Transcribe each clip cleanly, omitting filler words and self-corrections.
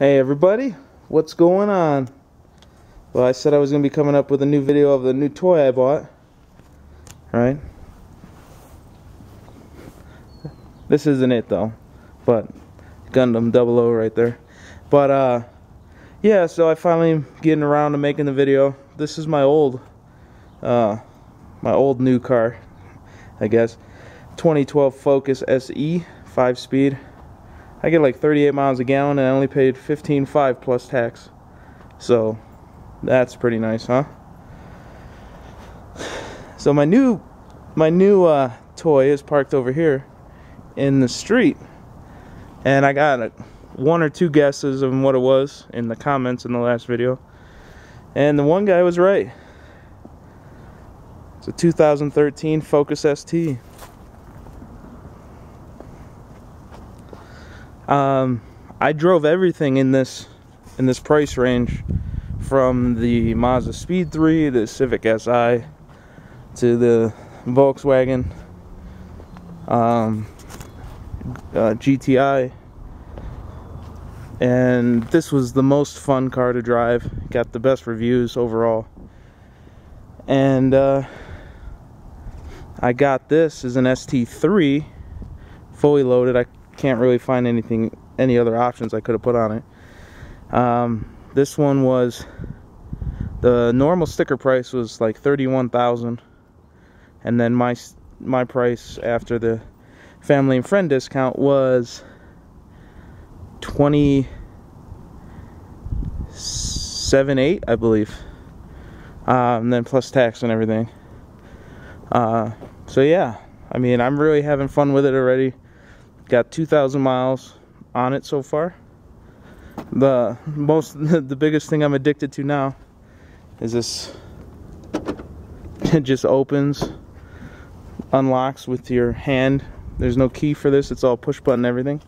Hey everybody, what's going on? Well, I said I was going to be coming up with a new video of the new toy I bought. Right? This isn't it though, but Gundam 00 right there. But yeah, so I finally am getting around to making the video. This is my old new car, I guess. 2012 Focus SE, 5-speed. I get like 38 miles a gallon and I only paid $15.5 plus tax. So that's pretty nice, huh? So my new toy is parked over here in the street, and I got one or two guesses of what it was in the comments in the last video, and the one guy was right. It's a 2013 Focus ST. I drove everything in this price range, from the Mazda Speed 3, the Civic Si, to the Volkswagen GTI, and this was the most fun car to drive. Got the best reviews overall, and I got this as an ST3 fully loaded. I can't really find any other options I could have put on it. This one was, the normal sticker price was like $31,000, and then my price after the family and friend discount was $27,800, I believe, and then plus tax and everything. So yeah, I mean, I'm really having fun with it already. Got 2,000 miles on it so far. The biggest thing I'm addicted to now is this. It just opens, unlocks with your hand. There's no key for this, it's all push button everything.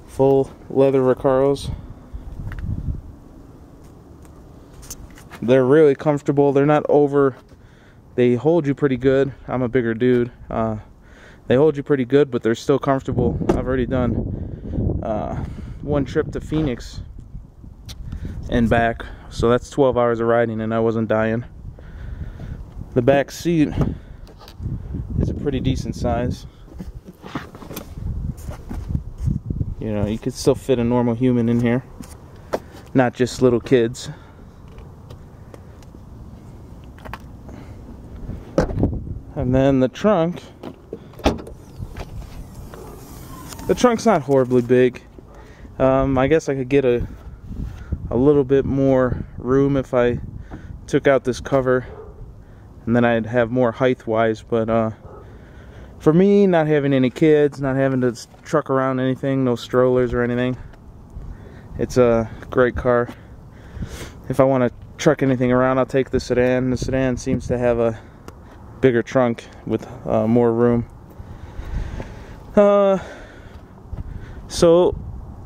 Full leather Recaros. They're really comfortable. They're not over, they hold you pretty good. I'm a bigger dude. They hold you pretty good, but they're still comfortable. I've already done one trip to Phoenix and back, so that's 12 hours of riding and I wasn't dying. The back seat is a pretty decent size. You know, you could still fit a normal human in here, not just little kids. And then the trunk. The trunk's not horribly big. I guess I could get a little bit more room if I took out this cover, and then I'd have more height-wise. But for me, not having any kids, not having to truck around anything, no strollers or anything, it's a great car. If I want to truck anything around, I'll take the sedan. The sedan seems to have a bigger trunk with more room. So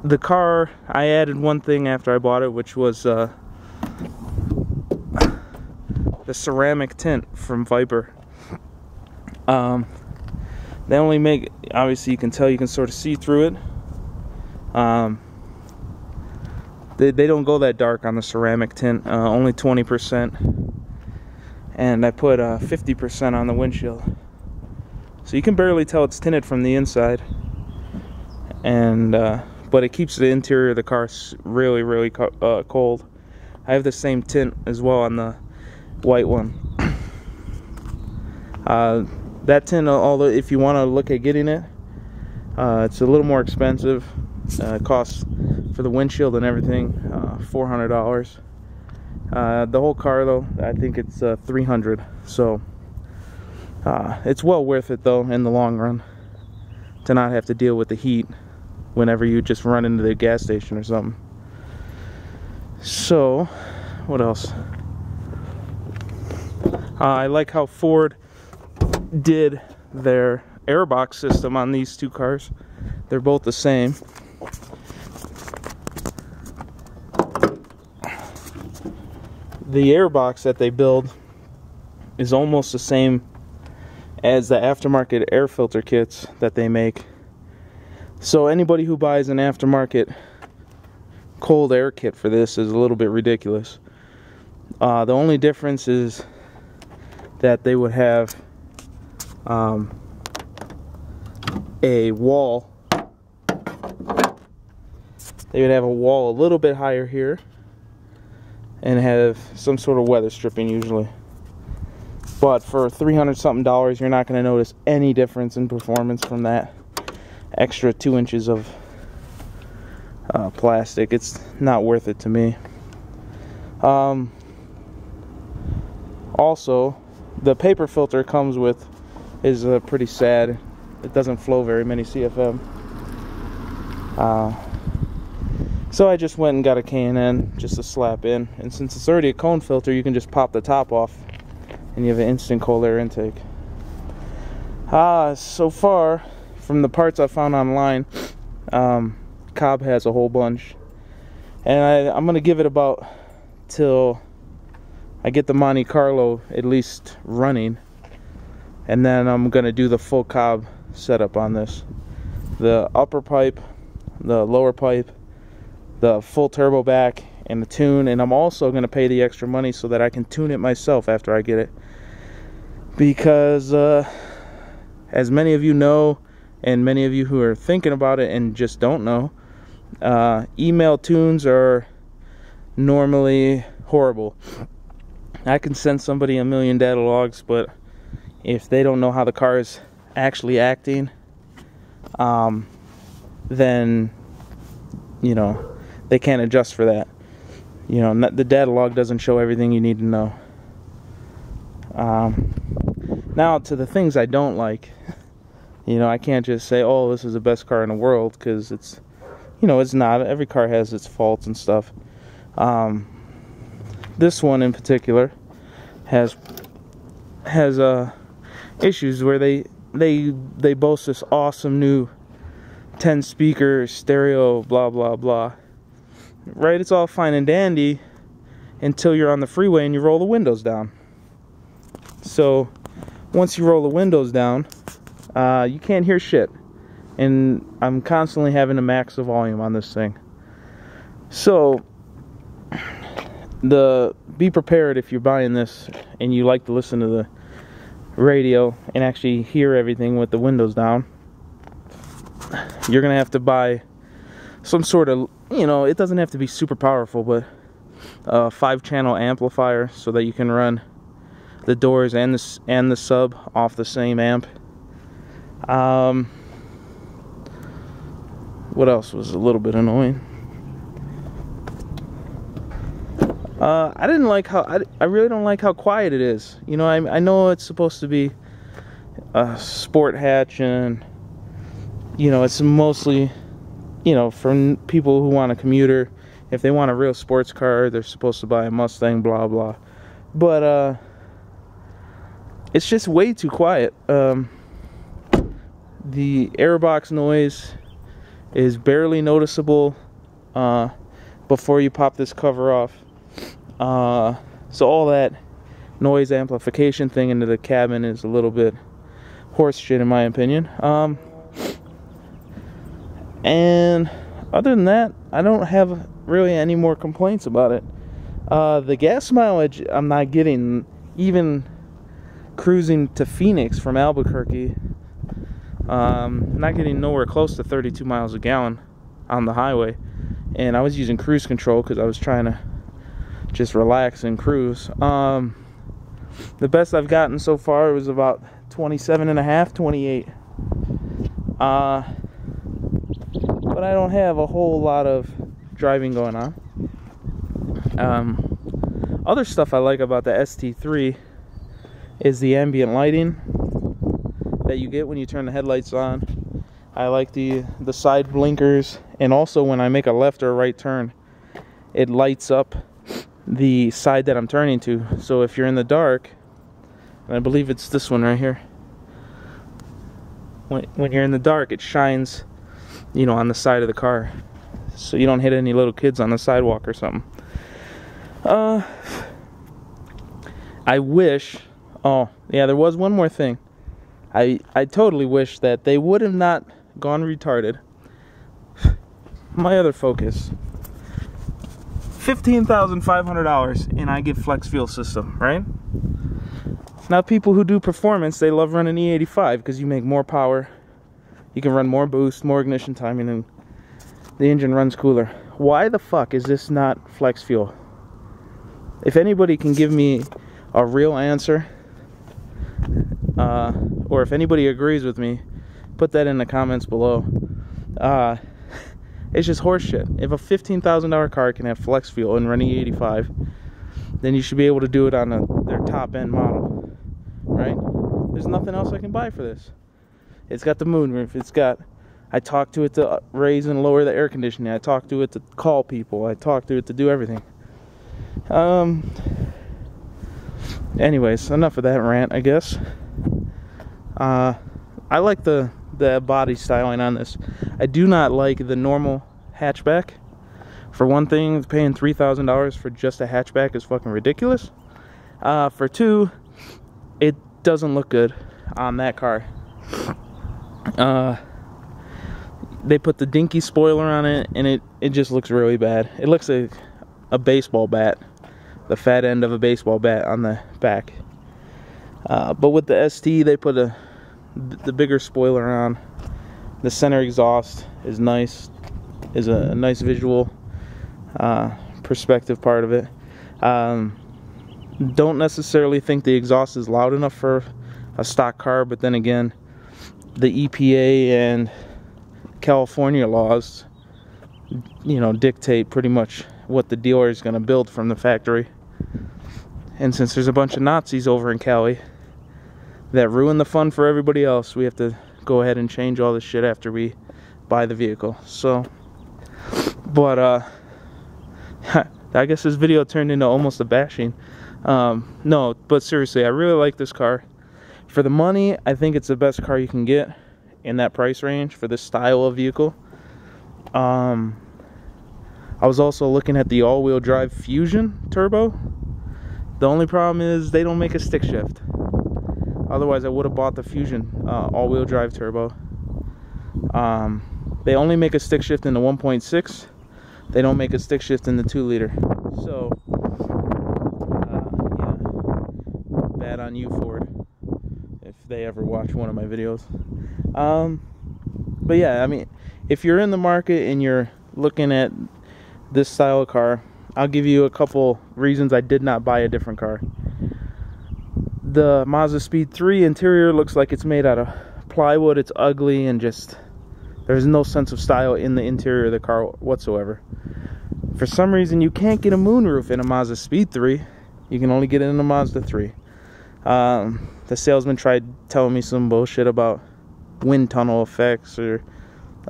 the car, I added one thing after I bought it, which was the ceramic tint from Viper. They only make, obviously you can tell, you can sort of see through it. They don't go that dark on the ceramic tint, only 20%. And I put 50% on the windshield. So you can barely tell it's tinted from the inside. And but it keeps the interior of the car really cold. I have the same tint as well on the white one. That tint, although if you want to look at getting it, it's a little more expensive. It costs, for the windshield and everything, $400. The whole car though, I think it's $300. So it's well worth it though in the long run, to not have to deal with the heat whenever you just run into the gas station or something. So what else? I like how Ford did their airbox system on these two cars. They're both the same. The airbox that they build is almost the same as the aftermarket air filter kits that they make. So anybody who buys an aftermarket cold air kit for this is a little bit ridiculous. The only difference is that they would have a wall. They would have a wall a little bit higher here and have some sort of weather stripping usually. But for $300 something, you're not going to notice any difference in performance from that extra 2 inches of plastic. It's not worth it to me. Also, the paper filter it comes with is pretty sad. It doesn't flow very many CFM. So I just went and got a K&N just to slap in, and since it's already a cone filter, you can just pop the top off and you have an instant cold air intake. So far from the parts I found online, Cobb has a whole bunch, and I'm gonna give it about till I get the Monte Carlo at least running, and then I'm gonna do the full Cobb setup on this. The upper pipe, the lower pipe, the full turbo back, and the tune. And I'm also gonna pay the extra money so that I can tune it myself after I get it, because as many of you know, and many of you who are thinking about it and just don't know, email tunes are normally horrible. I can send somebody a million data logs, but if they don't know how the car is actually acting, then, you know, they can't adjust for that. You know, the data log doesn't show everything you need to know. Now to the things I don't like. You know, I can't just say, oh, this is the best car in the world, because it's, you know, it's not. Every car has its faults and stuff. This one in particular has issues where they boast this awesome new 10 speaker stereo blah blah blah. Right, it's all fine and dandy until you're on the freeway and you roll the windows down. So once you roll the windows down, you can't hear shit, and I'm constantly having to max the volume on this thing. So be prepared if you're buying this and you like to listen to the radio and actually hear everything with the windows down. You're gonna have to buy some sort of, you know, it doesn't have to be super powerful, but a 5-channel amplifier so that you can run the doors and the sub off the same amp. What else was a little bit annoying? I didn't like how I really don't like how quiet it is. You know, I know it's supposed to be a sport hatch, and you know, it's mostly, you know, for people who want a commuter. If they want a real sports car, they're supposed to buy a Mustang, blah blah. But it's just way too quiet. The Airbox Noise is barely noticeable before you pop this cover off. So all that noise amplification thing into the cabin is a little bit horse shit in my opinion. And other than that, I don't have really any more complaints about it. The gas mileage I'm not getting, even cruising to Phoenix from Albuquerque. Not getting nowhere close to 32 miles a gallon on the highway, and I was using cruise control because I was trying to just relax and cruise. The best I've gotten so far was about 27.5, 28. But I don't have a whole lot of driving going on. Other stuff I like about the ST3 is the ambient lighting that you get when you turn the headlights on. I like the side blinkers, and also when I make a left or a right turn, it lights up the side that I'm turning to. So if you're in the dark, and I believe it's this one right here, when you're in the dark, it shines, you know, on the side of the car, so you don't hit any little kids on the sidewalk or something. I wish, oh yeah, there was one more thing. I totally wish that they would have not gone retarded my other focus. $15,500 and I get flex fuel system, right? Now people who do performance, they love running E85 because you make more power. You can run more boost, more ignition timing, and the engine runs cooler. Why the fuck is this not flex fuel? If anybody can give me a real answer, or if anybody agrees with me, put that in the comments below. It's just horseshit. If a $15,000 car can have flex fuel and run E85, then you should be able to do it on their top end model, right? There's nothing else I can buy for this. It's got the moonroof. It's got, I talked to it to raise and lower the air conditioning. I talked to it to call people. I talked to it to do everything. Anyways, enough of that rant, I guess. I like the body styling on this. I do not like the normal hatchback. For one thing, paying $3,000 for just a hatchback is fucking ridiculous. For two, it doesn't look good on that car. They put the dinky spoiler on it, and it just looks really bad. It looks like a baseball bat, the fat end of a baseball bat on the back. But with the ST, they put the bigger spoiler on. The center exhaust is nice, is a nice visual perspective part of it. Don't necessarily think the exhaust is loud enough for a stock car, but then again, the EPA and California laws, you know, dictate pretty much what the dealer is going to build from the factory. And since there's a bunch of Nazis over in Cali that ruin the fun for everybody else, we have to go ahead and change all this shit after we buy the vehicle. So, but I guess this video turned into almost a bashing. No, but seriously, I really like this car. For the money, I think it's the best car you can get in that price range for this style of vehicle. I was also looking at the all-wheel drive Fusion Turbo. The only problem is they don't make a stick shift. Otherwise, I would have bought the Fusion all-wheel drive Turbo. They only make a stick shift in the 1.6. They don't make a stick shift in the 2-liter. So, yeah, bad on you, Ford, if they ever watch one of my videos. But yeah, I mean, if you're in the market and you're looking at this style of car, I'll give you a couple reasons I did not buy a different car. The Mazda Speed 3 interior looks like it's made out of plywood. It's ugly and just, there's no sense of style in the interior of the car whatsoever. For some reason, you can't get a moonroof in a Mazda Speed 3. You can only get it in a Mazda 3. The salesman tried telling me some bullshit about wind tunnel effects, or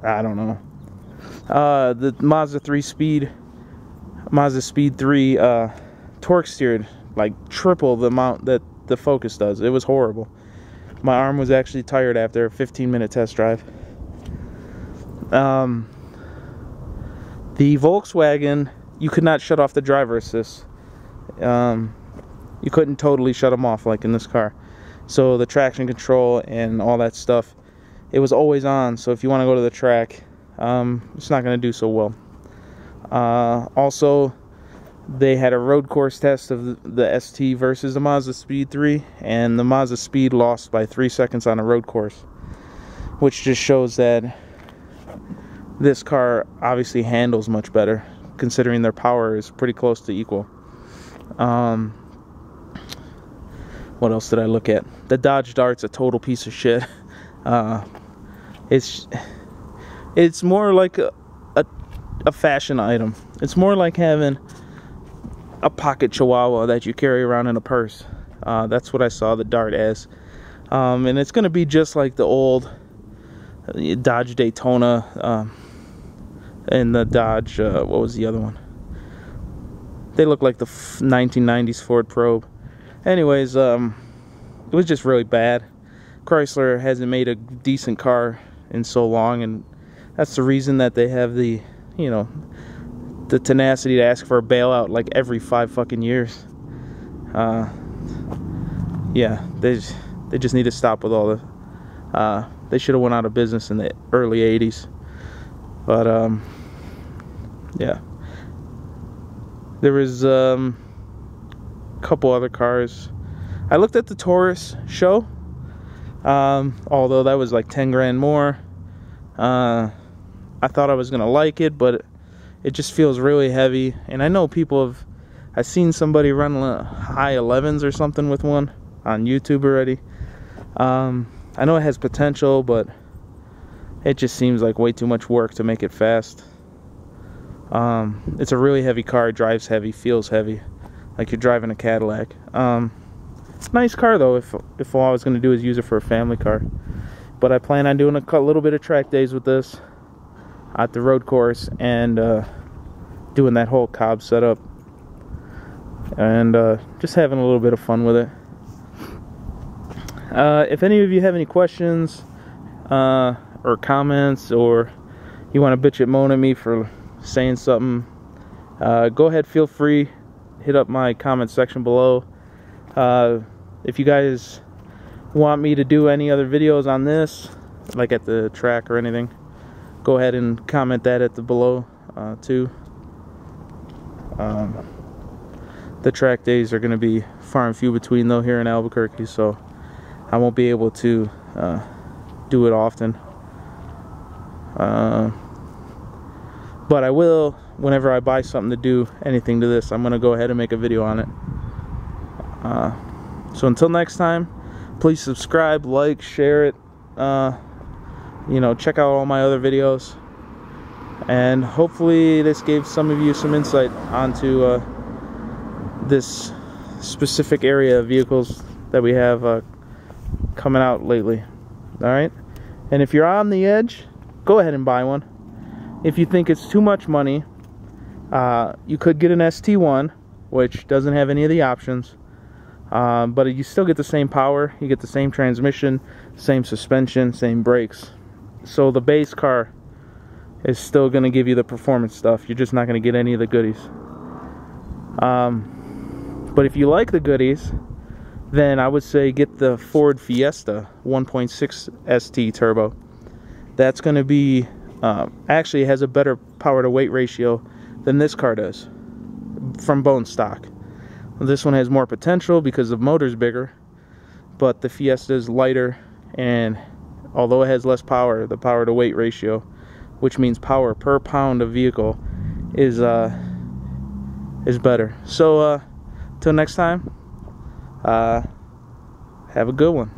I don't know. The Mazda Speed 3 torque steered like triple the amount that the Focus does. It was horrible. My arm was actually tired after a 15-minute test drive. The Volkswagen, you could not shut off the driver assist. You couldn't totally shut them off like in this car. So the traction control and all that stuff, it was always on. So if you want to go to the track, it's not going to do so well. Also, they had a road course test of the ST versus the Mazda Speed 3, and the Mazda Speed lost by 3 seconds on a road course, which just shows that this car obviously handles much better, considering their power is pretty close to equal. What else did I look at? The Dodge Dart's a total piece of shit. It's more like a fashion item. It's more like having a pocket Chihuahua that you carry around in a purse. That's what I saw the Dart as. And it's going to be just like the old Dodge Daytona and the Dodge, what was the other one? They look like the 1990s Ford Probe. Anyways, it was just really bad. Chrysler hasn't made a decent car in so long, and that's the reason that they have the, you know, the tenacity to ask for a bailout like every 5 fucking years. Yeah, they just need to stop with all the, they should have went out of business in the early 80s. But, yeah. There was a couple other cars. I looked at the Taurus show, although that was like 10 grand more. I thought I was gonna like it, but it just feels really heavy. And I know I've seen somebody run high 11s or something with one on YouTube already. I know it has potential, but it just seems like way too much work to make it fast. It's a really heavy car, drives heavy, feels heavy, like you're driving a Cadillac. Nice car though, if all I was going to do is use it for a family car. But I plan on doing a little bit of track days with this at the road course, and doing that whole Cobb setup, and just having a little bit of fun with it. If any of you have any questions or comments, or you want to bitch and moan at me for saying something, go ahead, feel free, hit up my comment section below. If you guys want me to do any other videos on this, like at the track or anything, go ahead and comment that at the below too. The track days are going to be far and few between though here in Albuquerque, so I won't be able to do it often. But I will, whenever I buy something to do anything to this, I'm going to go ahead and make a video on it. So until next time, please subscribe, like, share it, you know, check out all my other videos, and hopefully this gave some of you some insight onto this specific area of vehicles that we have coming out lately. Alright, and if you're on the edge, go ahead and buy one. If you think it's too much money, you could get an ST1, which doesn't have any of the options, but you still get the same power, you get the same transmission, same suspension, same brakes. So the base car is still going to give you the performance stuff. You're just not going to get any of the goodies. But if you like the goodies, then I would say get the Ford Fiesta 1.6 ST turbo. That's going to be, actually has a better power to weight ratio than this car does from bone stock. This one has more potential because the motor's bigger, but the Fiesta is lighter, and although it has less power, the power to weight ratio, which means power per pound of vehicle, is better. So till next time, have a good one.